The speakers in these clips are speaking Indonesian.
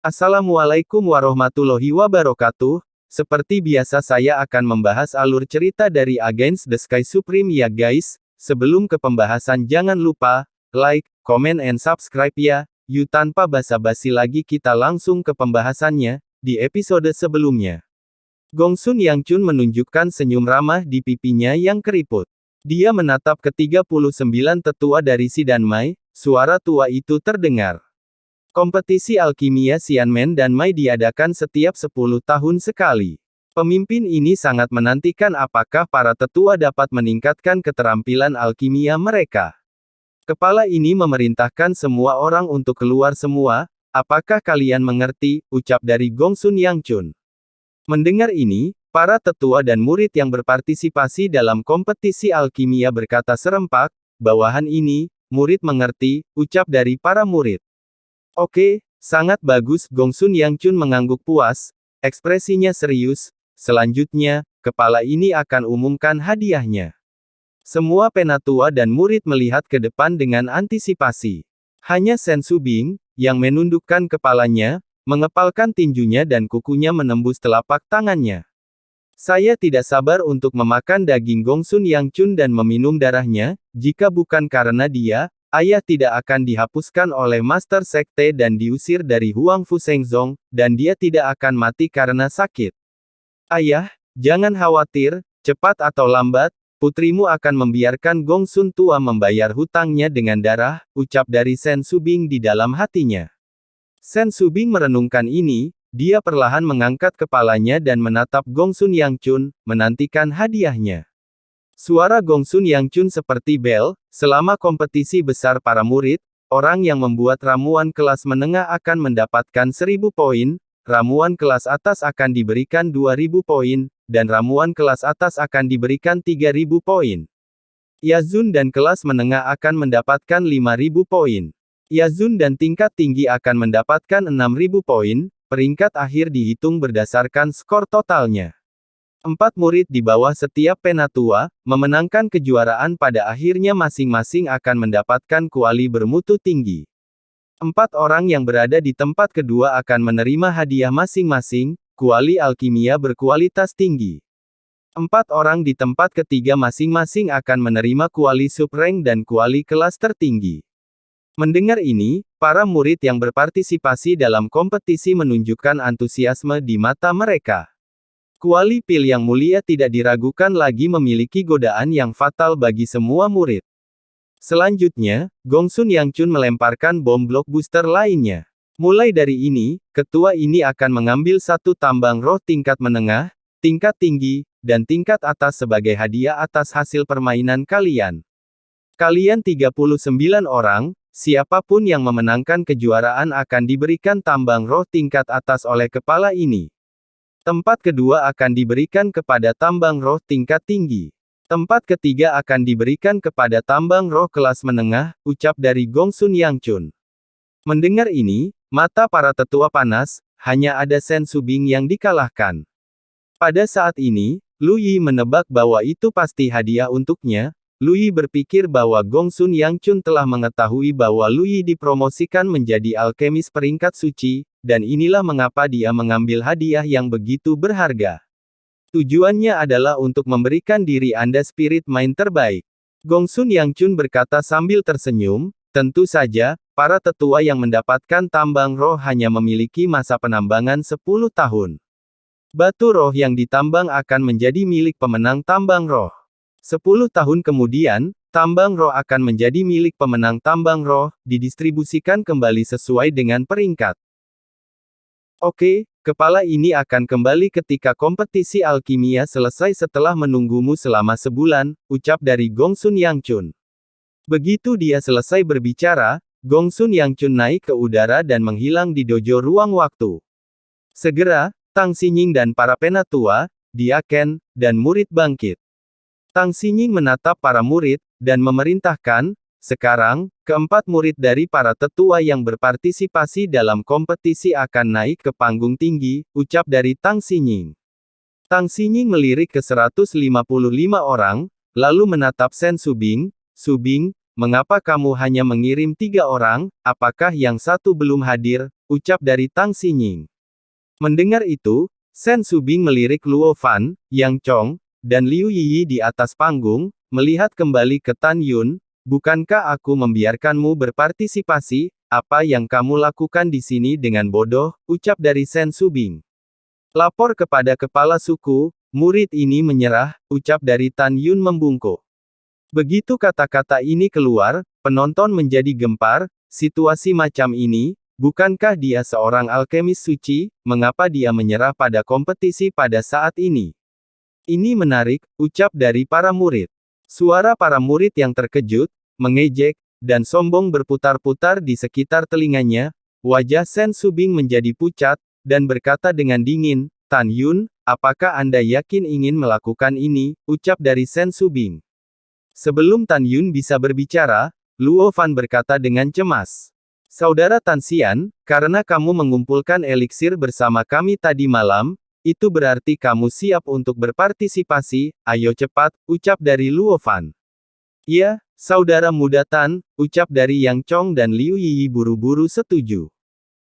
Assalamualaikum warahmatullahi wabarakatuh. Seperti biasa saya akan membahas alur cerita dari Against the Sky Supreme ya guys. Sebelum ke pembahasan jangan lupa, like, comment and subscribe ya. Yuk tanpa basa-basi lagi kita langsung ke pembahasannya, di episode sebelumnya. Gongsun Yangchun menunjukkan senyum ramah di pipinya yang keriput. Dia menatap ke-39 tetua dari si Danmai, suara tua itu terdengar. Kompetisi alkimia Xianmen dan Mai diadakan setiap 10 tahun sekali. Pemimpin ini sangat menantikan apakah para tetua dapat meningkatkan keterampilan alkimia mereka. Kepala ini memerintahkan semua orang untuk keluar semua, apakah kalian mengerti, ucap dari Gongsun Yangchun. Mendengar ini, para tetua dan murid yang berpartisipasi dalam kompetisi alkimia berkata serempak, bawahan ini, murid mengerti, ucap dari para murid. Oke, sangat bagus, Gongsun Yangchun mengangguk puas, ekspresinya serius. Selanjutnya, kepala ini akan umumkan hadiahnya. Semua penatua dan murid melihat ke depan dengan antisipasi. Hanya Shen Subing, yang menundukkan kepalanya, mengepalkan tinjunya dan kukunya menembus telapak tangannya. Saya tidak sabar untuk memakan daging Gongsun Yangchun dan meminum darahnya, jika bukan karena dia, ayah tidak akan dihapuskan oleh Master Sekte dan diusir dari Huangfu Shengzong, dan dia tidak akan mati karena sakit. Ayah, jangan khawatir, cepat atau lambat, putrimu akan membiarkan Gongsun tua membayar hutangnya dengan darah, ucap dari Shen Subing di dalam hatinya. Shen Subing merenungkan ini, dia perlahan mengangkat kepalanya dan menatap Gongsun Yangchun, menantikan hadiahnya. Suara Gongsun Yangchun seperti bel, selama kompetisi besar para murid, orang yang membuat ramuan kelas menengah akan mendapatkan 1000 poin, ramuan kelas atas akan diberikan 2000 poin, dan ramuan kelas atas akan diberikan 3000 poin. Yazun dan kelas menengah akan mendapatkan 5000 poin. Yazun dan tingkat tinggi akan mendapatkan 6000 poin, peringkat akhir dihitung berdasarkan skor totalnya. 4 murid di bawah setiap penatua, memenangkan kejuaraan pada akhirnya masing-masing akan mendapatkan kuali bermutu tinggi. 4 orang yang berada di tempat kedua akan menerima hadiah masing-masing, kuali alkimia berkualitas tinggi. 4 orang di tempat ketiga masing-masing akan menerima kuali subrank dan kuali kelas tertinggi. Mendengar ini, para murid yang berpartisipasi dalam kompetisi menunjukkan antusiasme di mata mereka. Kuali pil yang mulia tidak diragukan lagi memiliki godaan yang fatal bagi semua murid. Selanjutnya, Gongsun Yangchun melemparkan bom blockbuster lainnya. Mulai dari ini, ketua ini akan mengambil satu tambang roh tingkat menengah, tingkat tinggi, dan tingkat atas sebagai hadiah atas hasil permainan kalian. Kalian 39 orang, siapapun yang memenangkan kejuaraan akan diberikan tambang roh tingkat atas oleh kepala ini. Tempat kedua akan diberikan kepada tambang roh tingkat tinggi. Tempat ketiga akan diberikan kepada tambang roh kelas menengah, ucap dari Gongsun Yangchun. Mendengar ini, mata para tetua panas, hanya ada Shen Subing yang dikalahkan. Pada saat ini, Lu Yi menebak bahwa itu pasti hadiah untuknya. Lu Yi berpikir bahwa Gongsun Yangchun telah mengetahui bahwa Lu Yi dipromosikan menjadi alkemis peringkat suci, dan inilah mengapa dia mengambil hadiah yang begitu berharga. Tujuannya adalah untuk memberikan diri Anda spirit mind terbaik. Gongsun Yangchun berkata sambil tersenyum, tentu saja, para tetua yang mendapatkan tambang roh hanya memiliki masa penambangan 10 tahun. Batu roh yang ditambang akan menjadi milik pemenang tambang roh. 10 tahun kemudian, tambang roh akan menjadi milik pemenang tambang roh, didistribusikan kembali sesuai dengan peringkat. Oke, kepala ini akan kembali ketika kompetisi alkimia selesai setelah menunggumu selama sebulan, ucap dari Gongsun Yangchun. Begitu dia selesai berbicara, Gongsun Yangchun naik ke udara dan menghilang di dojo ruang waktu. Segera, Tang Xinying dan para penatua, diaken, dan murid bangkit. Tang Xinying menatap para murid, dan memerintahkan, sekarang, keempat murid dari para tetua yang berpartisipasi dalam kompetisi akan naik ke panggung tinggi, ucap dari Tang Xinying. Tang Xinying melirik ke 155 orang, lalu menatap Shen Subing. Subing, mengapa kamu hanya mengirim 3 orang, apakah yang satu belum hadir? ucap dari Tang Xinying. Mendengar itu, Sen Subing melirik Luo Fan, Yang Chong, dan Liu Yiyi di atas panggung, melihat kembali ke Tan Yun. Bukankah aku membiarkanmu berpartisipasi? Apa yang kamu lakukan di sini dengan bodoh, ucap dari Sen Subing. Lapor kepada kepala suku, murid ini menyerah, ucap dari Tan Yun membungkuk. Begitu kata-kata ini keluar, penonton menjadi gempar. Situasi macam ini, bukankah dia seorang alkemis suci? Mengapa dia menyerah pada kompetisi pada saat ini? Ini menarik, ucap dari para murid. Suara para murid yang terkejut, mengejek, dan sombong berputar-putar di sekitar telinganya. Wajah Sen Subing menjadi pucat, dan berkata dengan dingin, Tan Yun, apakah Anda yakin ingin melakukan ini? Ucap dari Sen Subing. Sebelum Tan Yun bisa berbicara, Luo Fan berkata dengan cemas. Saudara Tan Xian, karena kamu mengumpulkan eliksir bersama kami tadi malam, itu berarti kamu siap untuk berpartisipasi, ayo cepat, ucap dari Luo Fan. Ya, saudara muda Tan, ucap dari Yang Chong dan Liu Yiyi buru-buru setuju.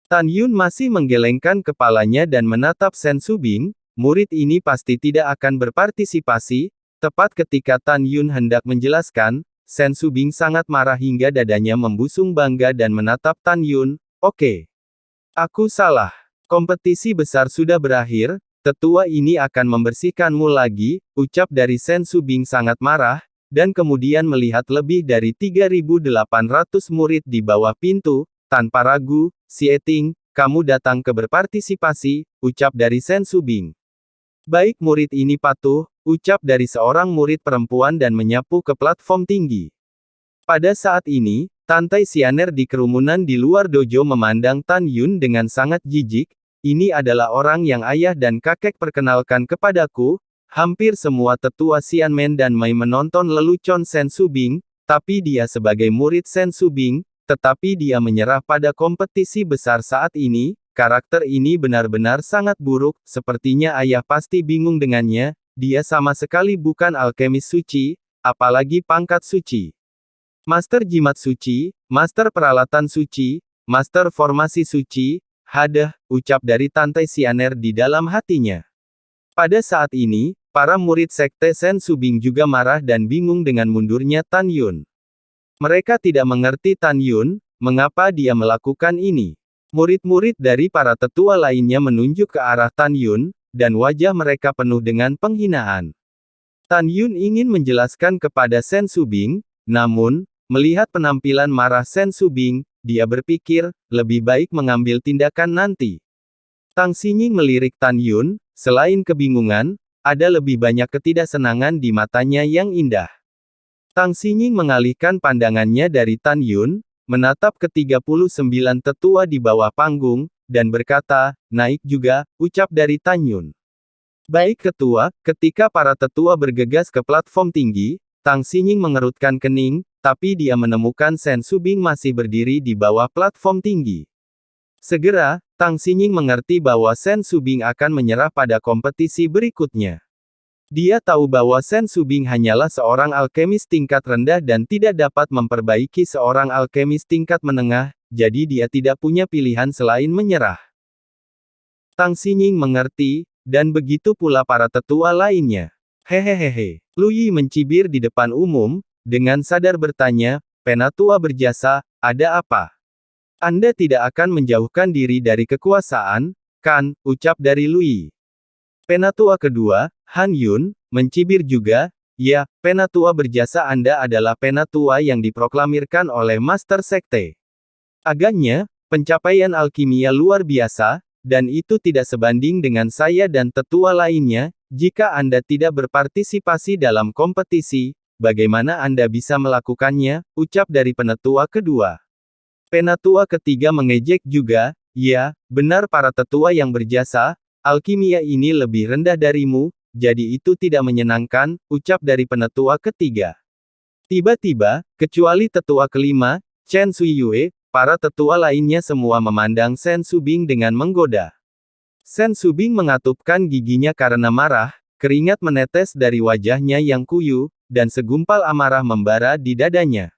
Tan Yun masih menggelengkan kepalanya dan menatap Sen Subing, murid ini pasti tidak akan berpartisipasi. Tepat ketika Tan Yun hendak menjelaskan, Sen Subing sangat marah hingga dadanya membusung bangga dan menatap Tan Yun. Oke. Aku salah. Kompetisi besar sudah berakhir, tetua ini akan membersihkanmu lagi, ucap dari Sen Subing sangat marah, dan kemudian melihat lebih dari 3.800 murid di bawah pintu. Tanpa ragu, Xie Ting, kamu datang ke berpartisipasi, ucap dari Sen Subing. Baik, murid ini patuh, ucap dari seorang murid perempuan dan menyapu ke platform tinggi. Pada saat ini, Tante Xianer di kerumunan di luar dojo memandang Tan Yun dengan sangat jijik. Ini adalah orang yang ayah dan kakek perkenalkan kepadaku. Hampir semua tetua Xianmen dan Mei menonton lelucon Sen Subing, tapi dia sebagai murid Sen Subing, tetapi dia menyerah pada kompetisi besar saat ini. Karakter ini benar-benar sangat buruk, sepertinya ayah pasti bingung dengannya. Dia sama sekali bukan alkemis suci, apalagi pangkat suci. Master Jimat Suci, Master Peralatan Suci, Master Formasi Suci, hadah, ucap dari Tante Xianer di dalam hatinya. Pada saat ini, para murid sekte Sen Subing juga marah dan bingung dengan mundurnya Tan Yun. Mereka tidak mengerti Tan Yun, mengapa dia melakukan ini. Murid-murid dari para tetua lainnya menunjuk ke arah Tan Yun, dan wajah mereka penuh dengan penghinaan. Tan Yun ingin menjelaskan kepada Sen Subing, namun, melihat penampilan marah Sen Subing, dia berpikir, lebih baik mengambil tindakan nanti. Tang Xinying melirik Tan Yun, selain kebingungan, ada lebih banyak ketidaksenangan di matanya yang indah. Tang Xinying mengalihkan pandangannya dari Tan Yun, menatap ke-39 tetua di bawah panggung, dan berkata, naik juga, ucap dari Tan Yun. Baik ketua, ketika para tetua bergegas ke platform tinggi, Tang Xinying mengerutkan kening, tapi dia menemukan Sen Subing masih berdiri di bawah platform tinggi. Segera, Tang Xinying mengerti bahwa Sen Subing akan menyerah pada kompetisi berikutnya. Dia tahu bahwa Sen Subing hanyalah seorang alkemis tingkat rendah dan tidak dapat memperbaiki seorang alkemis tingkat menengah, jadi dia tidak punya pilihan selain menyerah. Tang Xinying mengerti, dan begitu pula para tetua lainnya. Hehehehe. Lu Yi mencibir di depan umum, dengan sadar bertanya, Penatua berjasa, ada apa? Anda tidak akan menjauhkan diri dari kekuasaan, kan, ucap dari Lu Yi. Penatua kedua, Han Yun, mencibir juga, ya, Penatua berjasa Anda adalah penatua yang diproklamirkan oleh Master Sekte. Agaknya, pencapaian alkimia luar biasa, dan itu tidak sebanding dengan saya dan tetua lainnya. Jika Anda tidak berpartisipasi dalam kompetisi, bagaimana Anda bisa melakukannya, ucap dari penatua kedua. Penatua ketiga mengejek juga, ya, benar para tetua yang berjasa, alkimia ini lebih rendah darimu, jadi itu tidak menyenangkan, ucap dari penatua ketiga. Tiba-tiba, kecuali tetua kelima, Chen Shuiyue, para tetua lainnya semua memandang Sen Subing dengan menggoda. Sen Subing mengatupkan giginya karena marah, keringat menetes dari wajahnya yang kuyu, dan segumpal amarah membara di dadanya.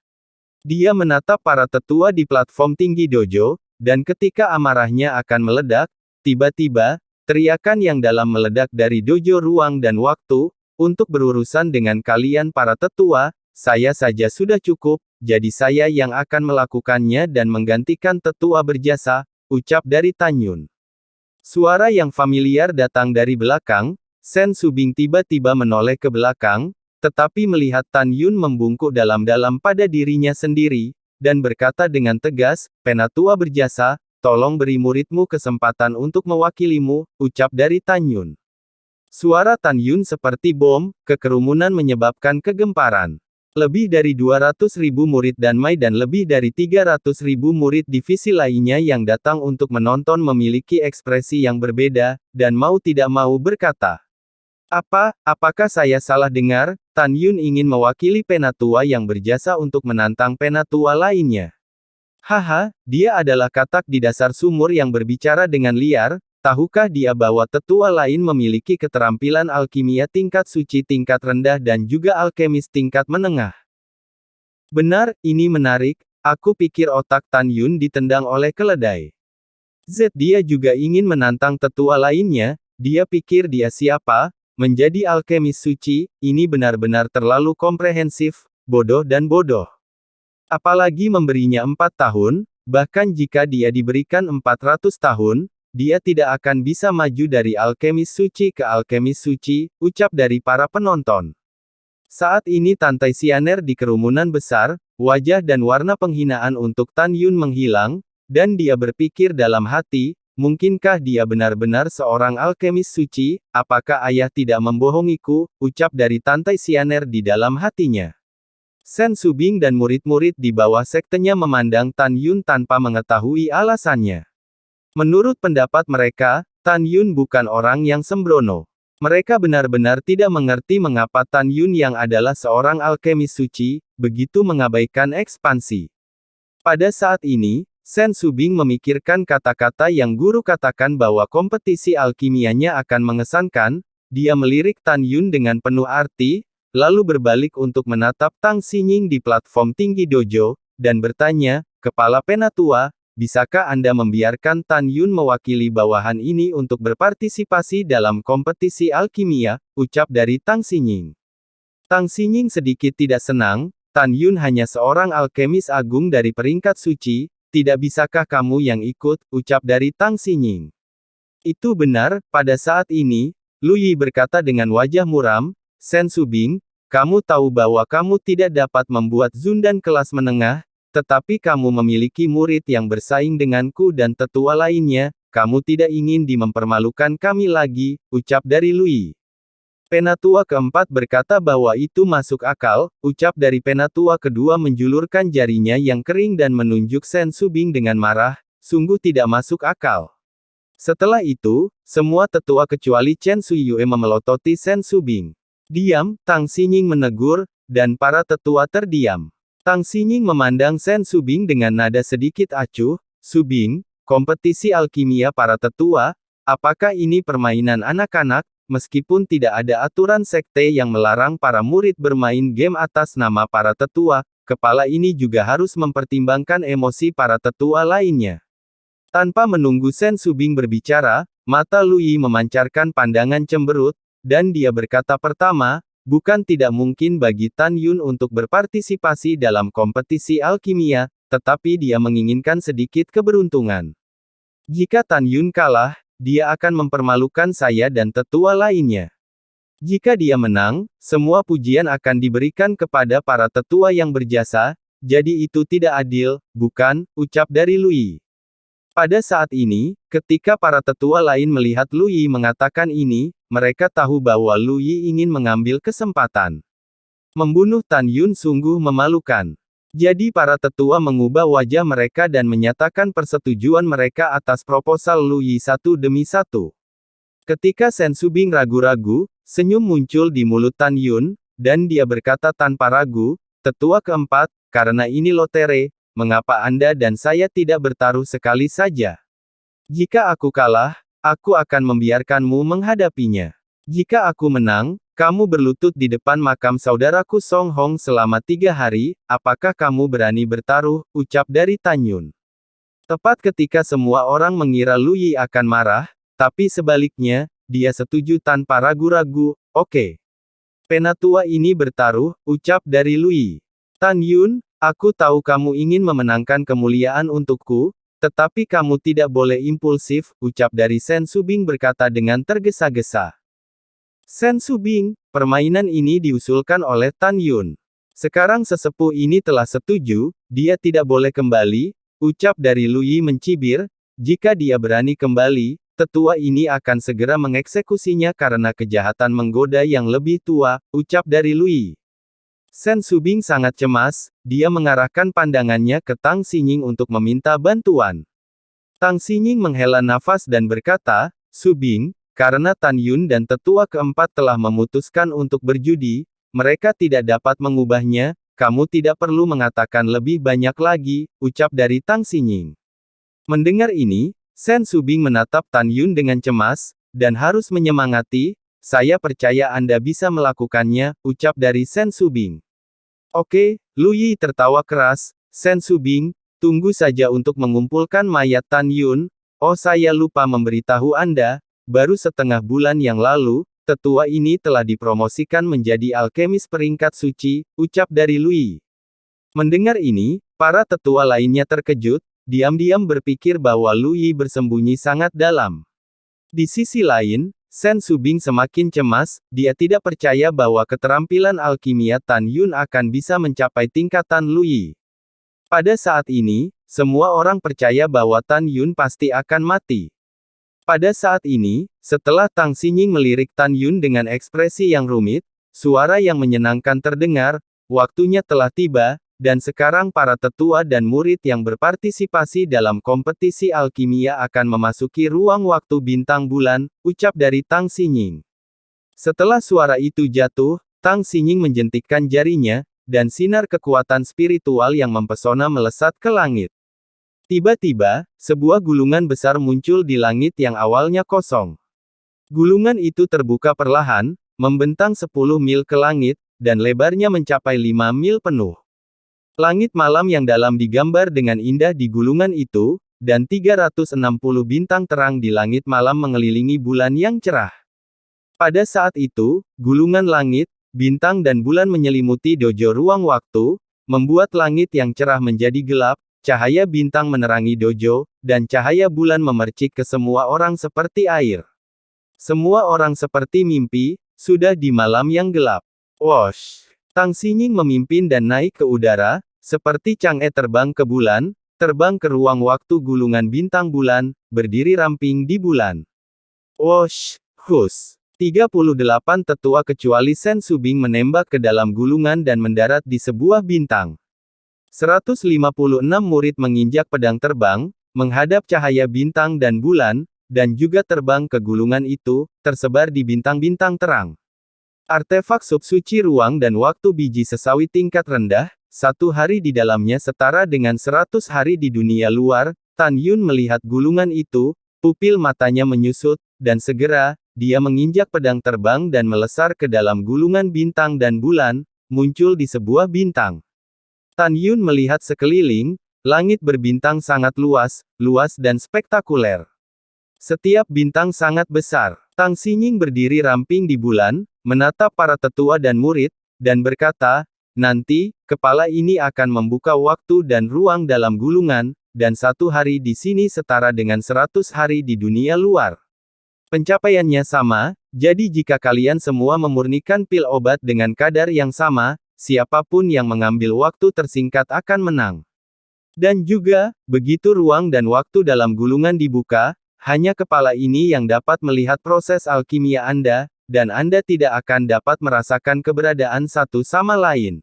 Dia menatap para tetua di platform tinggi dojo, dan ketika amarahnya akan meledak, tiba-tiba, teriakan yang dalam meledak dari dojo ruang dan waktu, untuk berurusan dengan kalian para tetua, saya saja sudah cukup, jadi saya yang akan melakukannya dan menggantikan tetua berjasa, ucap dari Tan Yun. Suara yang familiar datang dari belakang, Sen Subing tiba-tiba menoleh ke belakang, tetapi melihat Tan Yun membungkuk dalam-dalam pada dirinya sendiri, dan berkata dengan tegas, "Penatua berjasa, tolong beri muridmu kesempatan untuk mewakilimu," ucap dari Tan Yun. Suara Tan Yun seperti bom, kekerumunan menyebabkan kegemparan. Lebih dari 200.000 murid Danmai dan lebih dari 300.000 murid divisi lainnya yang datang untuk menonton memiliki ekspresi yang berbeda, dan mau tidak mau berkata, apakah saya salah dengar? Tan Yun ingin mewakili penatua yang berjasa untuk menantang penatua lainnya. Haha, dia adalah katak di dasar sumur yang berbicara dengan liar. Tahukah dia bahwa tetua lain memiliki keterampilan alkimia tingkat suci tingkat rendah dan juga alkemis tingkat menengah? Benar, ini menarik, aku pikir otak Tan Yun ditendang oleh keledai. Dia juga ingin menantang tetua lainnya, dia pikir dia siapa, menjadi alkemis suci, ini benar-benar terlalu komprehensif, bodoh dan bodoh. Apalagi memberinya 4 tahun, bahkan jika dia diberikan 400 tahun, dia tidak akan bisa maju dari alkemis suci ke alkemis suci, ucap dari para penonton. Saat ini Tantai Sianer di kerumunan besar, wajah dan warna penghinaan untuk Tan Yun menghilang, dan dia berpikir dalam hati, mungkinkah dia benar-benar seorang alkemis suci, apakah ayah tidak membohongiku, ucap dari Tantai Sianer di dalam hatinya. Sen Subing dan murid-murid di bawah sektenya memandang Tan Yun tanpa mengetahui alasannya. Menurut pendapat mereka, Tan Yun bukan orang yang sembrono. Mereka benar-benar tidak mengerti mengapa Tan Yun yang adalah seorang alkemis suci, begitu mengabaikan ekspansi. Pada saat ini, Sen Subing memikirkan kata-kata yang guru katakan bahwa kompetisi alkimianya akan mengesankan, dia melirik Tan Yun dengan penuh arti, lalu berbalik untuk menatap Tang Xinying di platform tinggi dojo, dan bertanya, "Kepala Penatua, bisakah Anda membiarkan Tan Yun mewakili bawahan ini untuk berpartisipasi dalam kompetisi alkimia?" ucap dari Tang Xinying. Tang Xinying sedikit tidak senang, Tan Yun hanya seorang alkemis agung dari peringkat suci, tidak bisakah kamu yang ikut, ucap dari Tang Xinying. Itu benar, pada saat ini, Lu Yi berkata dengan wajah muram, "Sen Subing, kamu tahu bahwa kamu tidak dapat membuat Zundan kelas menengah, tetapi kamu memiliki murid yang bersaing denganku dan tetua lainnya, kamu tidak ingin mempermalukan kami lagi," ucap dari Lu Yi. Penatua keempat berkata bahwa itu masuk akal, ucap dari penatua kedua menjulurkan jarinya yang kering dan menunjuk Sen Subing dengan marah, sungguh tidak masuk akal. Setelah itu, semua tetua kecuali Chen Suyue memelototi Sen Subing. "Diam," Tang Xinying menegur, dan para tetua terdiam. Tang Xinying memandang Sen Subing dengan nada sedikit acuh, "Subing, kompetisi alkimia para tetua, apakah ini permainan anak-anak? Meskipun tidak ada aturan sekte yang melarang para murid bermain game atas nama para tetua, kepala ini juga harus mempertimbangkan emosi para tetua lainnya." Tanpa menunggu Sen Subing berbicara, mata Lu Yi memancarkan pandangan cemberut, dan dia berkata pertama, bukan tidak mungkin bagi Tan Yun untuk berpartisipasi dalam kompetisi alkimia, tetapi dia menginginkan sedikit keberuntungan. Jika Tan Yun kalah, dia akan mempermalukan saya dan tetua lainnya. Jika dia menang, semua pujian akan diberikan kepada para tetua yang berjasa, jadi itu tidak adil, bukan, ucap dari Lu Yi. Pada saat ini, ketika para tetua lain melihat Lu Yi mengatakan ini, mereka tahu bahwa Lu Yi ingin mengambil kesempatan. Membunuh Tan Yun sungguh memalukan. Jadi para tetua mengubah wajah mereka dan menyatakan persetujuan mereka atas proposal Lu Yi satu demi satu. Ketika Sen Subing ragu-ragu, senyum muncul di mulut Tan Yun, dan dia berkata tanpa ragu, "Tetua keempat, karena ini lotre, mengapa Anda dan saya tidak bertaruh sekali saja? Jika aku kalah, aku akan membiarkanmu menghadapinya. Jika aku menang, kamu berlutut di depan makam saudaraku Song Hong selama 3 hari, apakah kamu berani bertaruh?" ucap dari Tan Yun. Tepat ketika semua orang mengira Lu Yi akan marah, tapi sebaliknya, dia setuju tanpa ragu-ragu. Oke. Penatua ini bertaruh, ucap dari Lu Yi. Tan Yun, aku tahu kamu ingin memenangkan kemuliaan untukku, tetapi kamu tidak boleh impulsif, ucap dari Sen Subing berkata dengan tergesa-gesa. Sen Subing, permainan ini diusulkan oleh Tan Yun. Sekarang sesepuh ini telah setuju, dia tidak boleh kembali, ucap dari Lu Yi mencibir, jika dia berani kembali, tetua ini akan segera mengeksekusinya karena kejahatan menggoda yang lebih tua, ucap dari Lu Yi. Sen Subing sangat cemas, dia mengarahkan pandangannya ke Tang Xinying untuk meminta bantuan. Tang Xinying menghela nafas dan berkata, Subing, karena Tan Yun dan tetua keempat telah memutuskan untuk berjudi, mereka tidak dapat mengubahnya, kamu tidak perlu mengatakan lebih banyak lagi, ucap dari Tang Xinying. Mendengar ini, Sen Subing menatap Tan Yun dengan cemas, dan harus menyemangati, saya percaya Anda bisa melakukannya, ucap dari Sen Subing. Oke, Lu Yi tertawa keras, Sen Subing, tunggu saja untuk mengumpulkan mayat Tan Yun, oh saya lupa memberitahu Anda, baru setengah bulan yang lalu, tetua ini telah dipromosikan menjadi alkemis peringkat suci, ucap dari Lu Yi. Mendengar ini, para tetua lainnya terkejut, diam-diam berpikir bahwa Lu Yi bersembunyi sangat dalam. Di sisi lain, Sen Subing semakin cemas, dia tidak percaya bahwa keterampilan alkimia Tan Yun akan bisa mencapai tingkatan Lu Yi. Pada saat ini, semua orang percaya bahwa Tan Yun pasti akan mati. Pada saat ini, setelah Tang Xinying melirik Tan Yun dengan ekspresi yang rumit, suara yang menyenangkan terdengar, waktunya telah tiba, dan sekarang para tetua dan murid yang berpartisipasi dalam kompetisi alkimia akan memasuki ruang waktu bintang bulan, ucap dari Tang Xinying. Setelah suara itu jatuh, Tang Xinying menjentikkan jarinya, dan sinar kekuatan spiritual yang mempesona melesat ke langit. Tiba-tiba, sebuah gulungan besar muncul di langit yang awalnya kosong. Gulungan itu terbuka perlahan, membentang 10 mil ke langit, dan lebarnya mencapai 5 mil penuh. Langit malam yang dalam digambar dengan indah di gulungan itu, dan 360 bintang terang di langit malam mengelilingi bulan yang cerah. Pada saat itu, gulungan langit, bintang dan bulan menyelimuti dojo ruang waktu, membuat langit yang cerah menjadi gelap, cahaya bintang menerangi dojo, dan cahaya bulan memercik ke semua orang seperti air. Semua orang seperti mimpi, sudah di malam yang gelap. Wosh! Tang Xinying memimpin dan naik ke udara, seperti Chang'e terbang ke bulan, terbang ke ruang waktu gulungan bintang bulan, berdiri ramping di bulan. Wosh! Hus! 38 tetua kecuali Sen Subing menembak ke dalam gulungan dan mendarat di sebuah bintang. 156 murid menginjak pedang terbang, menghadap cahaya bintang dan bulan, dan juga terbang ke gulungan itu, tersebar di bintang-bintang terang. Artefak subsuci ruang dan waktu biji sesawi tingkat rendah, 1 hari di dalamnya setara dengan 100 hari di dunia luar. Tan Yun melihat gulungan itu, pupil matanya menyusut, dan segera, dia menginjak pedang terbang dan melesar ke dalam gulungan bintang dan bulan, muncul di sebuah bintang. Tan Yun melihat sekeliling, langit berbintang sangat luas, luas dan spektakuler. Setiap bintang sangat besar. Tang Xinying berdiri ramping di bulan, menatap para tetua dan murid, dan berkata, nanti, kepala ini akan membuka waktu dan ruang dalam gulungan, dan 1 hari di sini setara dengan 100 hari di dunia luar. Pencapaiannya sama, jadi jika kalian semua memurnikan pil obat dengan kadar yang sama, siapapun yang mengambil waktu tersingkat akan menang. Dan juga, begitu ruang dan waktu dalam gulungan dibuka, hanya kepala ini yang dapat melihat proses alkimia Anda, dan Anda tidak akan dapat merasakan keberadaan satu sama lain.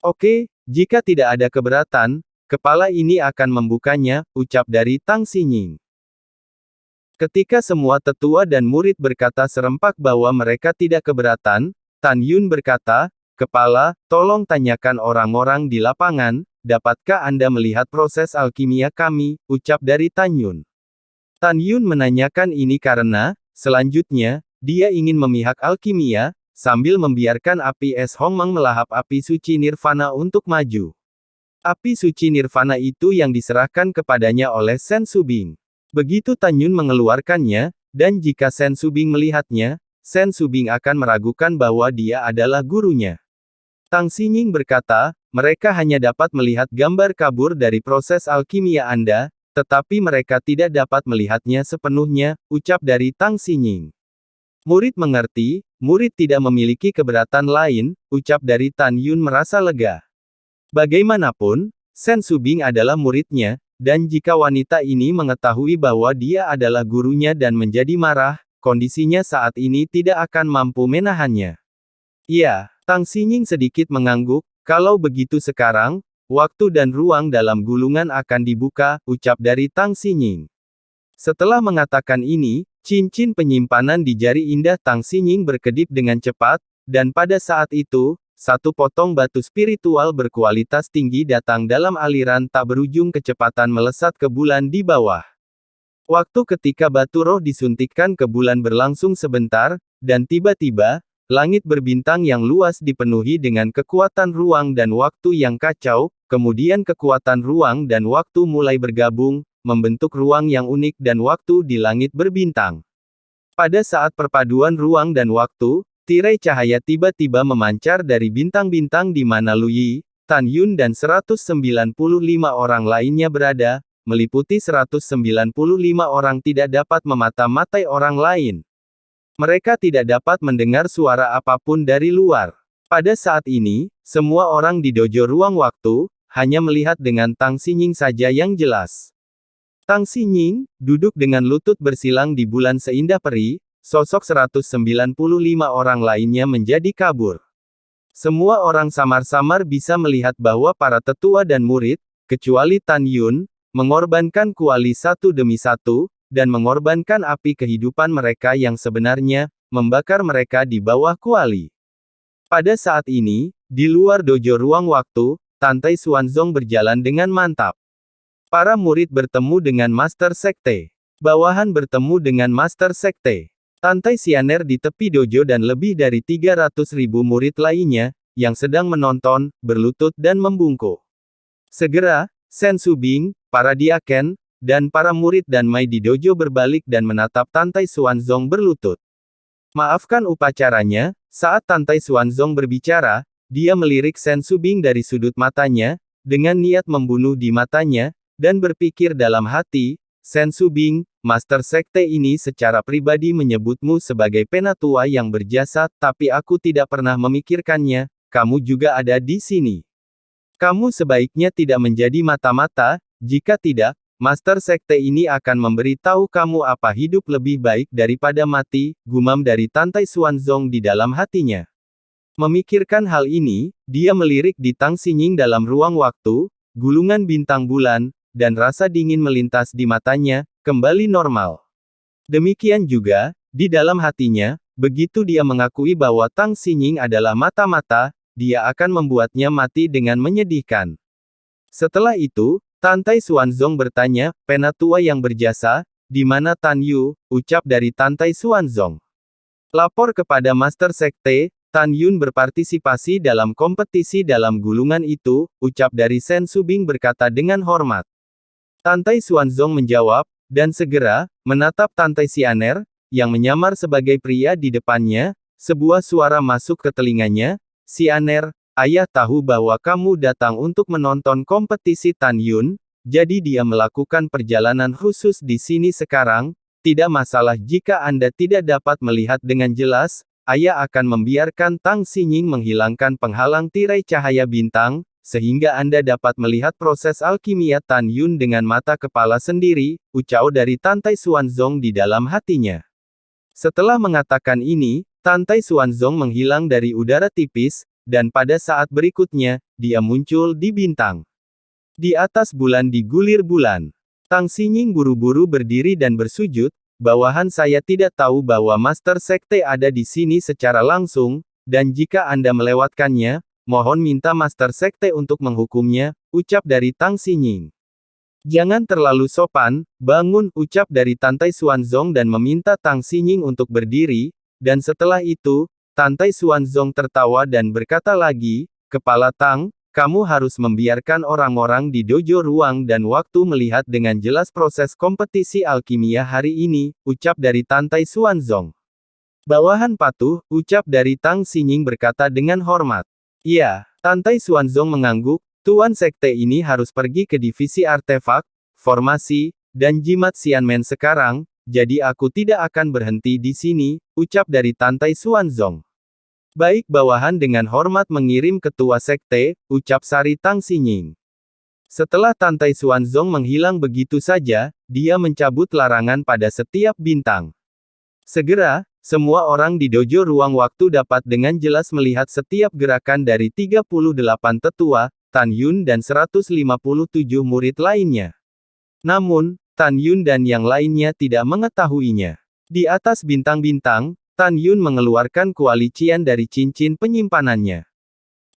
Oke, jika tidak ada keberatan, kepala ini akan membukanya, ucap dari Tang Xinying. Ketika semua tetua dan murid berkata serempak bahwa mereka tidak keberatan, Tan Yun berkata, Kepala, tolong tanyakan orang-orang di lapangan, dapatkah Anda melihat proses alkimia kami, ucap dari Tan Yun. Tan Yun menanyakan ini karena, selanjutnya, dia ingin memihak alkimia, sambil membiarkan api es Hongmeng melahap api suci nirvana untuk maju. Api suci nirvana itu yang diserahkan kepadanya oleh Sen Subing. Begitu Tan Yun mengeluarkannya, dan jika Sen Subing melihatnya, Sen Subing akan meragukan bahwa dia adalah gurunya. Tang Xinying berkata, mereka hanya dapat melihat gambar kabur dari proses alkimia Anda, tetapi mereka tidak dapat melihatnya sepenuhnya, ucap dari Tang Xinying. Murid mengerti, murid tidak memiliki keberatan lain, ucap dari Tan Yun merasa lega. Bagaimanapun, Sen Subing adalah muridnya, dan jika wanita ini mengetahui bahwa dia adalah gurunya dan menjadi marah, kondisinya saat ini tidak akan mampu menahannya. Ya, Tang Xinying sedikit mengangguk, kalau begitu sekarang, waktu dan ruang dalam gulungan akan dibuka, ucap dari Tang Xinying. Setelah mengatakan ini, cincin penyimpanan di jari indah Tang Xinying berkedip dengan cepat, dan pada saat itu, satu potong batu spiritual berkualitas tinggi datang dalam aliran tak berujung kecepatan melesat ke bulan di bawah. Waktu ketika batu roh disuntikkan ke bulan berlangsung sebentar, dan tiba-tiba, langit berbintang yang luas dipenuhi dengan kekuatan ruang dan waktu yang kacau, kemudian kekuatan ruang dan waktu mulai bergabung, membentuk ruang yang unik dan waktu di langit berbintang. Pada saat perpaduan ruang dan waktu, tirai cahaya tiba-tiba memancar dari bintang-bintang di mana Lu Yi, Tan Yun dan 195 orang lainnya berada, meliputi 195 orang tidak dapat memata-matai orang lain. Mereka tidak dapat mendengar suara apapun dari luar. Pada saat ini, semua orang di dojo ruang waktu, hanya melihat dengan Tang Xinying saja yang jelas. Tang Xinying, duduk dengan lutut bersilang di bulan seindah peri, sosok 195 orang lainnya menjadi kabur. Semua orang samar-samar bisa melihat bahwa para tetua dan murid, kecuali Tan Yun, mengorbankan kuali satu demi satu, dan mengorbankan api kehidupan mereka yang sebenarnya, membakar mereka di bawah kuali. Pada saat ini, di luar dojo ruang waktu, Tantai Xuanzong berjalan dengan mantap. Para murid bertemu dengan Master Sekte. Bawahan bertemu dengan Master Sekte. Tantai Xianer di tepi dojo dan lebih dari 300.000 murid lainnya, yang sedang menonton, berlutut dan membungkuk. Segera, Sen Subing, para diaken, dan para murid dan Mai di dojo berbalik dan menatap Tantai Xuanzong berlutut. Maafkan upacaranya, saat Tantai Xuanzong berbicara, dia melirik Sen Subing dari sudut matanya, dengan niat membunuh di matanya, dan berpikir dalam hati, Sen Subing, Master Sekte ini secara pribadi menyebutmu sebagai penatua yang berjasa, tapi aku tidak pernah memikirkannya, kamu juga ada di sini. Kamu sebaiknya tidak menjadi mata-mata, jika tidak, Master Sekte ini akan memberi tahu kamu apa hidup lebih baik daripada mati, gumam dari Tantai Xuanzong di dalam hatinya. Memikirkan hal ini, dia melirik di Tang Xinying dalam ruang waktu, gulungan bintang bulan, dan rasa dingin melintas di matanya, kembali normal. Demikian juga, di dalam hatinya, begitu dia mengakui bahwa Tang Xinying adalah mata-mata, dia akan membuatnya mati dengan menyedihkan. Setelah itu, Tantai Xuanzong bertanya, penatua yang berjasa, di mana Tan Yu, ucap dari Tantai Xuanzong. Lapor kepada Master Sekte, Tan Yun berpartisipasi dalam kompetisi dalam gulungan itu, ucap dari Sen Subing berkata dengan hormat. Tantai Xuanzong menjawab, dan segera, menatap Tantai Xianer, yang menyamar sebagai pria di depannya, sebuah suara masuk ke telinganya, Xianer, ayah tahu bahwa kamu datang untuk menonton kompetisi Tan Yun, jadi dia melakukan perjalanan khusus di sini sekarang, tidak masalah jika Anda tidak dapat melihat dengan jelas, ayah akan membiarkan Tang Xinying menghilangkan penghalang tirai cahaya bintang, sehingga Anda dapat melihat proses alkimia Tan Yun dengan mata kepala sendiri, ucap dari Tantai Xuanzong di dalam hatinya. Setelah mengatakan ini, Tantai Xuanzong menghilang dari udara tipis, dan pada saat berikutnya, dia muncul di bintang. Di atas bulan digulir bulan. Tang Xinying buru-buru berdiri dan bersujud, bawahan saya tidak tahu bahwa Master Sekte ada di sini secara langsung, dan jika Anda melewatkannya, mohon minta Master Sekte untuk menghukumnya, ucap dari Tang Xinying. Jangan terlalu sopan, bangun, ucap dari Tantai Xuanzong dan meminta Tang Xinying untuk berdiri, dan setelah itu, Tantai Xuanzong tertawa dan berkata lagi, Kepala Tang, kamu harus membiarkan orang-orang di dojo ruang dan waktu melihat dengan jelas proses kompetisi alkimia hari ini, ucap dari Tantai Xuanzong. Bawahan patuh, ucap dari Tang Xinying berkata dengan hormat. Iya, Tantai Xuanzong mengangguk, Tuan Sekte ini harus pergi ke divisi artefak, formasi, dan jimat Xianmen sekarang, jadi aku tidak akan berhenti di sini, ucap dari Tantai Xuanzong. Baik, bawahan dengan hormat mengirim ketua sekte, ucap sari Tang Xinying. Setelah Tantai Xuanzong menghilang begitu saja, dia mencabut larangan pada setiap bintang. Segera, semua orang di dojo ruang waktu dapat dengan jelas melihat setiap gerakan dari 38 tetua, Tan Yun dan 157 murid lainnya. Namun, Tan Yun dan yang lainnya tidak mengetahuinya. Di atas bintang-bintang, Tan Yun mengeluarkan kuali Qian dari cincin penyimpanannya.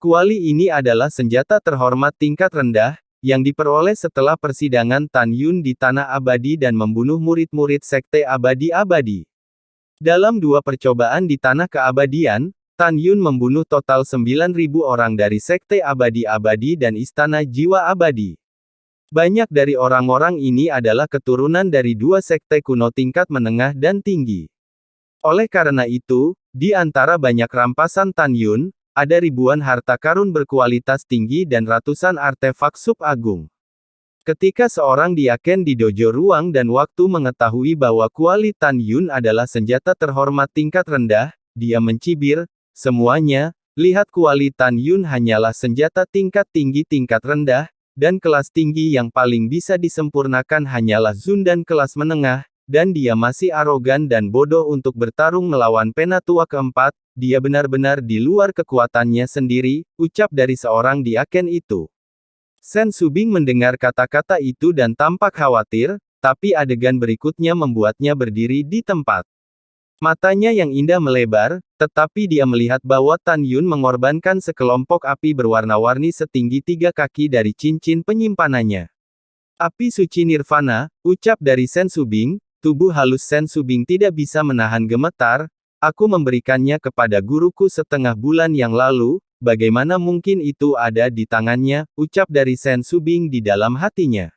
Kuali ini adalah senjata terhormat tingkat rendah, yang diperoleh setelah persidangan Tan Yun di Tanah Abadi dan membunuh murid-murid Sekte Abadi-Abadi. Dalam 2 percobaan di Tanah Keabadian, Tan Yun membunuh total 9.000 orang dari Sekte Abadi-Abadi dan Istana Jiwa Abadi. Banyak dari orang-orang ini adalah keturunan dari 2 sekte kuno tingkat menengah dan tinggi. Oleh karena itu, di antara banyak rampasan Tan Yun, ada ribuan harta karun berkualitas tinggi dan ratusan artefak sub-agung. Ketika seorang diaken di dojo ruang dan waktu mengetahui bahwa kuali Tan Yun adalah senjata terhormat tingkat rendah, dia mencibir, semuanya, lihat kuali Tan Yun hanyalah senjata tingkat tinggi tingkat rendah, dan kelas tinggi yang paling bisa disempurnakan hanyalah Zundan kelas menengah, dan dia masih arogan dan bodoh untuk bertarung melawan penatua keempat, dia benar-benar di luar kekuatannya sendiri, ucap dari seorang diaken itu. Sen Subing mendengar kata-kata itu dan tampak khawatir, tapi adegan berikutnya membuatnya berdiri di tempat. Matanya yang indah melebar, tetapi dia melihat bahwa Tan Yun mengorbankan sekelompok api berwarna-warni setinggi 3 kaki dari cincin penyimpanannya. Api suci nirvana, ucap dari Sen Subing. Tubuh halus Sen Subing tidak bisa menahan gemetar, aku memberikannya kepada guruku setengah bulan yang lalu, bagaimana mungkin itu ada di tangannya, ucap dari Sen Subing di dalam hatinya.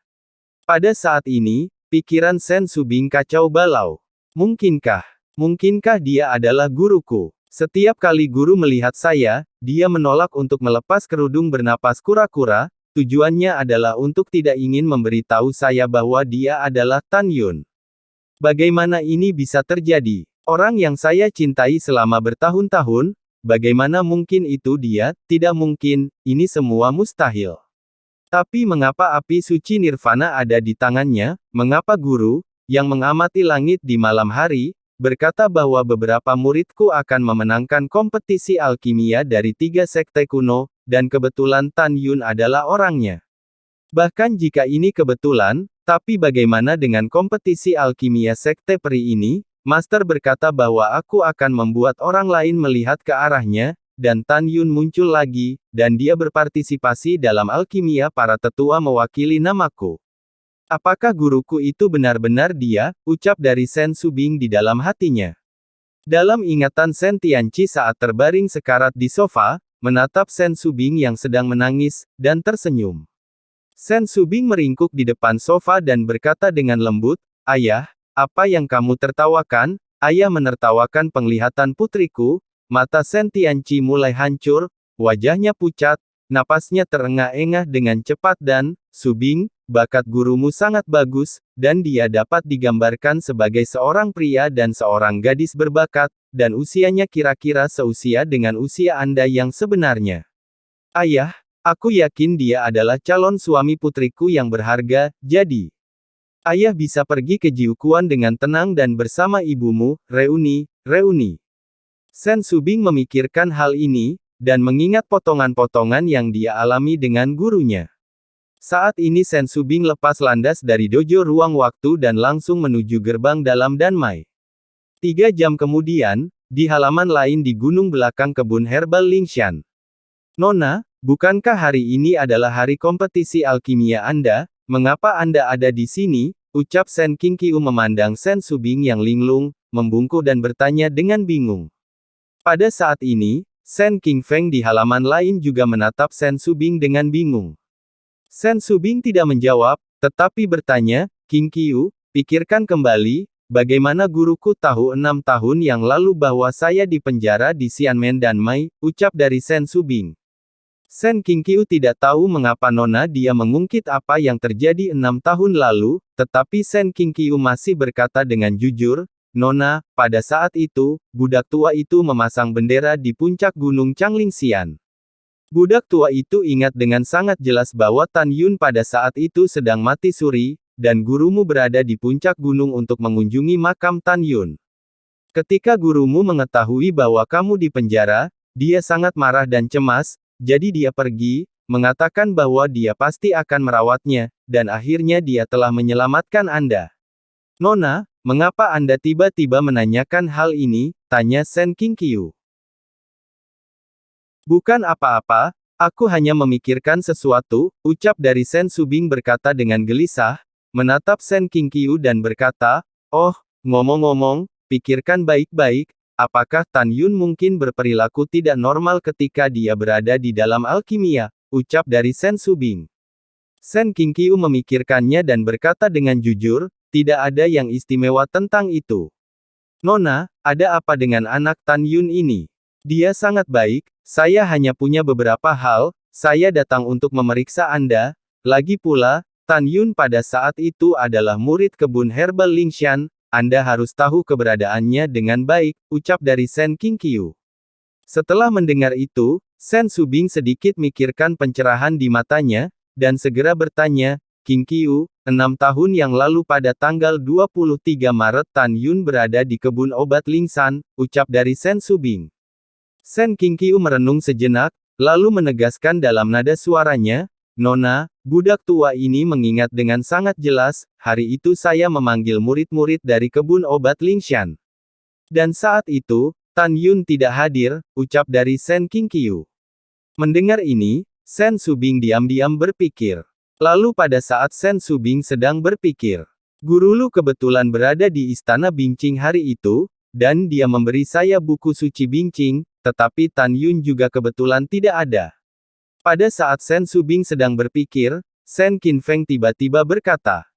Pada saat ini, pikiran Sen Subing kacau balau. Mungkinkah dia adalah guruku? Setiap kali guru melihat saya, dia menolak untuk melepas kerudung bernapas kura-kura, tujuannya adalah untuk tidak ingin memberitahu saya bahwa dia adalah Tan Yun. Bagaimana ini bisa terjadi? Orang yang saya cintai selama bertahun-tahun, bagaimana mungkin itu dia? Tidak mungkin, ini semua mustahil. Tapi mengapa api suci nirvana ada di tangannya? Mengapa guru, yang mengamati langit di malam hari, berkata bahwa beberapa muridku akan memenangkan kompetisi alkimia dari 3 sekte kuno, dan kebetulan Tan Yun adalah orangnya? Bahkan jika ini kebetulan, tapi bagaimana dengan kompetisi alkimia sekte peri ini? Master berkata bahwa aku akan membuat orang lain melihat ke arahnya, dan Tan Yun muncul lagi, dan dia berpartisipasi dalam alkimia para tetua mewakili namaku. Apakah guruku itu benar-benar dia? Ucap dari Sen Subing di dalam hatinya. Dalam ingatan Sen Tianqi saat terbaring sekarat di sofa, menatap Sen Subing yang sedang menangis, dan tersenyum. Sen Subing meringkuk di depan sofa dan berkata dengan lembut, "Ayah, apa yang kamu tertawakan?" Ayah menertawakan penglihatan putriku. Mata Sen Tianqi mulai hancur, wajahnya pucat, napasnya terengah-engah dengan cepat dan, "Subing, bakat gurumu sangat bagus, dan dia dapat digambarkan sebagai seorang pria dan seorang gadis berbakat, dan usianya kira-kira seusia dengan usia Anda yang sebenarnya. Ayah, aku yakin dia adalah calon suami putriku yang berharga, jadi ayah bisa pergi ke Jiuquan dengan tenang dan bersama ibumu, reuni. Sen Subing memikirkan hal ini, dan mengingat potongan-potongan yang dia alami dengan gurunya. Saat ini Sen Subing lepas landas dari dojo ruang waktu dan langsung menuju gerbang dalam Danmai. 3 jam kemudian, di halaman lain di gunung belakang kebun herbal Lingshan. Nona, bukankah hari ini adalah hari kompetisi alkimia Anda? Mengapa Anda ada di sini? Ucap Sen Qingqiu memandang Sen Subing yang linglung, membungkuk dan bertanya dengan bingung. Pada saat ini, Sen Qingfeng di halaman lain juga menatap Sen Subing dengan bingung. Sen Subing tidak menjawab, tetapi bertanya, King Qiu, pikirkan kembali, bagaimana guruku tahu 6 tahun yang lalu bahwa saya dipenjara di Xianmen dan Mai, ucap dari Sen Subing. Sen Qingqiu tidak tahu mengapa Nona dia mengungkit apa yang terjadi 6 tahun lalu, tetapi Sen Qingqiu masih berkata dengan jujur, Nona, pada saat itu, budak tua itu memasang bendera di puncak gunung Changlingxian. Budak tua itu ingat dengan sangat jelas bahwa Tan Yun pada saat itu sedang mati suri, dan gurumu berada di puncak gunung untuk mengunjungi makam Tan Yun. Ketika gurumu mengetahui bahwa kamu di penjara, dia sangat marah dan cemas, jadi dia pergi, mengatakan bahwa dia pasti akan merawatnya, dan akhirnya dia telah menyelamatkan Anda. Nona, mengapa Anda tiba-tiba menanyakan hal ini? Tanya Sen Qingqiu. Bukan apa-apa, aku hanya memikirkan sesuatu, ucap dari Sen Subing berkata dengan gelisah, menatap Sen Qingqiu dan berkata, oh, ngomong-ngomong, pikirkan baik-baik, apakah Tan Yun mungkin berperilaku tidak normal ketika dia berada di dalam alkimia, ucap dari Sen Subing. Sen Qingqiu memikirkannya dan berkata dengan jujur, tidak ada yang istimewa tentang itu. Nona, ada apa dengan anak Tan Yun ini? Dia sangat baik, saya hanya punya beberapa hal, saya datang untuk memeriksa Anda, lagi pula, Tan Yun pada saat itu adalah murid kebun herbal Lingshan, Anda harus tahu keberadaannya dengan baik, ucap dari Sen Qingqiu. Setelah mendengar itu, Sen Subing sedikit mikirkan pencerahan di matanya, dan segera bertanya, Qingqiu, 6 tahun yang lalu pada tanggal 23 Maret Tan Yun berada di kebun obat Lingshan, ucap dari Sen Subing. Sen Qingqiu merenung sejenak, lalu menegaskan dalam nada suaranya, Nona, budak tua ini mengingat dengan sangat jelas, hari itu saya memanggil murid-murid dari kebun obat Lingshan. Dan saat itu, Tan Yun tidak hadir, ucap dari Sen Qingqiu. Mendengar ini, Sen Subing diam-diam berpikir. Lalu pada saat Sen Subing sedang berpikir, Guru Lu kebetulan berada di Istana Bingqing hari itu, dan dia memberi saya buku suci Bingqing, tetapi Tan Yun juga kebetulan tidak ada. Pada saat Sen Subing sedang berpikir, Sen Qingfeng tiba-tiba berkata,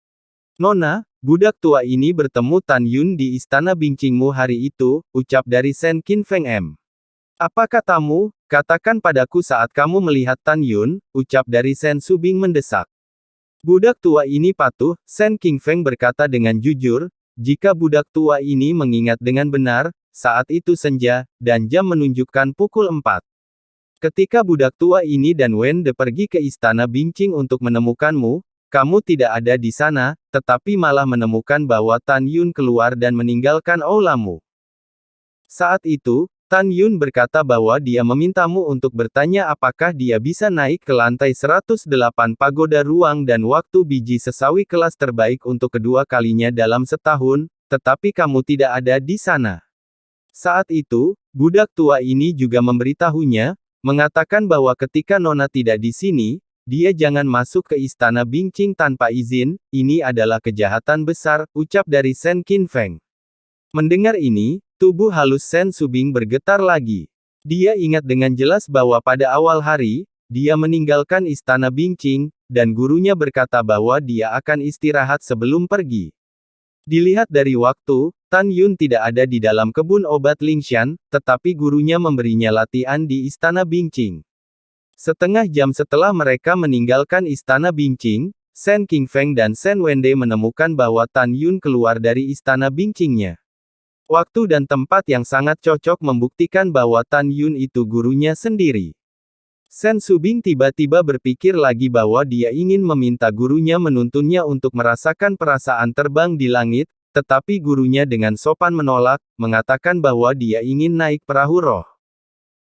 Nona, budak tua ini bertemu Tan Yun di istana Bingqingmu hari itu, ucap dari Sen Qingfeng M. Apa katamu? Katakan padaku saat kamu melihat Tan Yun, ucap dari Sen Subing mendesak. Budak tua ini patuh, Sen Qingfeng berkata dengan jujur, jika budak tua ini mengingat dengan benar, saat itu senja, dan jam menunjukkan pukul 4. Ketika budak tua ini dan Wende pergi ke istana Bingqing untuk menemukanmu, kamu tidak ada di sana, tetapi malah menemukan bahwa Tan Yun keluar dan meninggalkan aulamu. Saat itu, Tan Yun berkata bahwa dia memintamu untuk bertanya apakah dia bisa naik ke lantai 108 pagoda ruang dan waktu biji sesawi kelas terbaik untuk kedua kalinya dalam setahun, tetapi kamu tidak ada di sana. Saat itu, budak tua ini juga memberitahunya, mengatakan bahwa ketika Nona tidak di sini, dia jangan masuk ke istana Bingqing tanpa izin, ini adalah kejahatan besar, ucap dari Sen Qingfeng. Mendengar ini, tubuh halus Sen Subing bergetar lagi. Dia ingat dengan jelas bahwa pada awal hari, dia meninggalkan istana Bingqing, dan gurunya berkata bahwa dia akan istirahat sebelum pergi. Dilihat dari waktu, Tan Yun tidak ada di dalam kebun obat Lingshan, tetapi gurunya memberinya latihan di istana Bingqing. Setengah jam setelah mereka meninggalkan istana Bingqing, Sen Qingfeng dan Sen Wende menemukan bahwa Tan Yun keluar dari istana Bingqingnya. Waktu dan tempat yang sangat cocok membuktikan bahwa Tan Yun itu gurunya sendiri. Sen Subing tiba-tiba berpikir lagi bahwa dia ingin meminta gurunya menuntunnya untuk merasakan perasaan terbang di langit, tetapi gurunya dengan sopan menolak, mengatakan bahwa dia ingin naik perahu roh.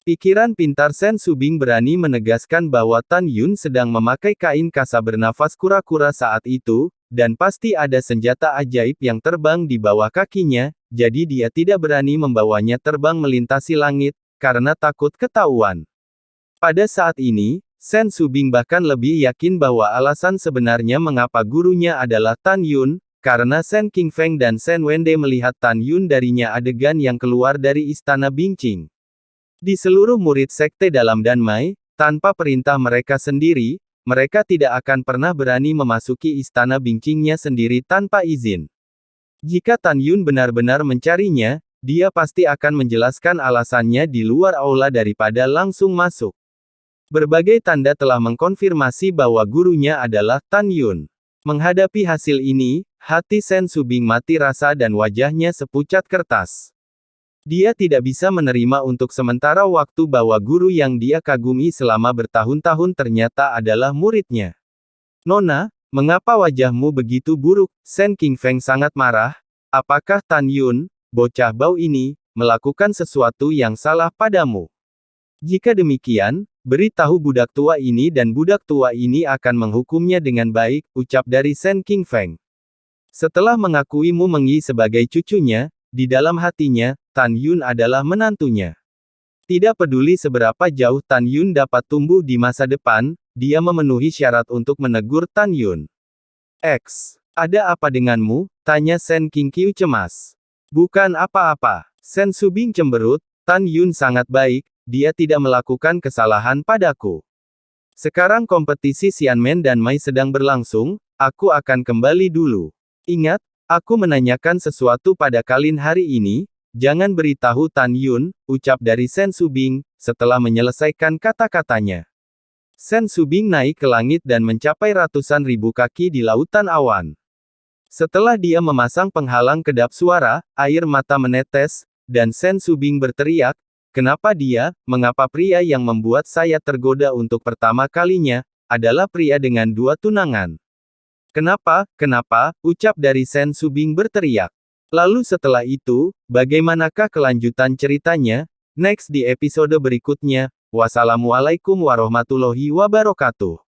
Pikiran pintar Sen Subing berani menegaskan bahwa Tan Yun sedang memakai kain kasa bernafas kura-kura saat itu, dan pasti ada senjata ajaib yang terbang di bawah kakinya, jadi dia tidak berani membawanya terbang melintasi langit, karena takut ketahuan. Pada saat ini, Sen Subing bahkan lebih yakin bahwa alasan sebenarnya mengapa gurunya adalah Tan Yun, karena Sen Qingfeng dan Sen Wende melihat Tan Yun darinya adegan yang keluar dari istana Bingqing. Di seluruh murid sekte dalam Danmai, tanpa perintah mereka sendiri, mereka tidak akan pernah berani memasuki istana Bingqingnya sendiri tanpa izin. Jika Tan Yun benar-benar mencarinya, dia pasti akan menjelaskan alasannya di luar aula daripada langsung masuk. Berbagai tanda telah mengkonfirmasi bahwa gurunya adalah Tan Yun. Menghadapi hasil ini, hati Sen Subing mati rasa dan wajahnya sepucat kertas. Dia tidak bisa menerima untuk sementara waktu bahwa guru yang dia kagumi selama bertahun-tahun ternyata adalah muridnya. Nona, mengapa wajahmu begitu buruk? Sen Qingfeng sangat marah. Apakah Tan Yun, bocah bau ini, melakukan sesuatu yang salah padamu? Jika demikian, beritahu budak tua ini dan budak tua ini akan menghukumnya dengan baik, ucap dari Sen Qingfeng. Setelah mengakuimu Mengyi sebagai cucunya, di dalam hatinya, Tan Yun adalah menantunya. Tidak peduli seberapa jauh Tan Yun dapat tumbuh di masa depan, dia memenuhi syarat untuk menegur Tan Yun. X. Ada apa denganmu? Tanya Sen Qingqiu cemas. Bukan apa-apa. Sen Subing cemberut, Tan Yun sangat baik, dia tidak melakukan kesalahan padaku. Sekarang kompetisi Xianmen dan Mai sedang berlangsung, aku akan kembali dulu. Ingat, aku menanyakan sesuatu pada kalian hari ini, jangan beritahu Tan Yun, ucap dari Sen Subing, setelah menyelesaikan kata-katanya. Sen Subing naik ke langit dan mencapai ratusan ribu kaki di lautan awan. Setelah dia memasang penghalang kedap suara, air mata menetes, dan Sen Subing berteriak, kenapa dia, mengapa pria yang membuat saya tergoda untuk pertama kalinya, adalah pria dengan 2 tunangan? Kenapa, ucap dari Sen Subing berteriak. Lalu setelah itu, bagaimanakah kelanjutan ceritanya? Next di episode berikutnya. Wassalamualaikum warahmatullahi wabarakatuh.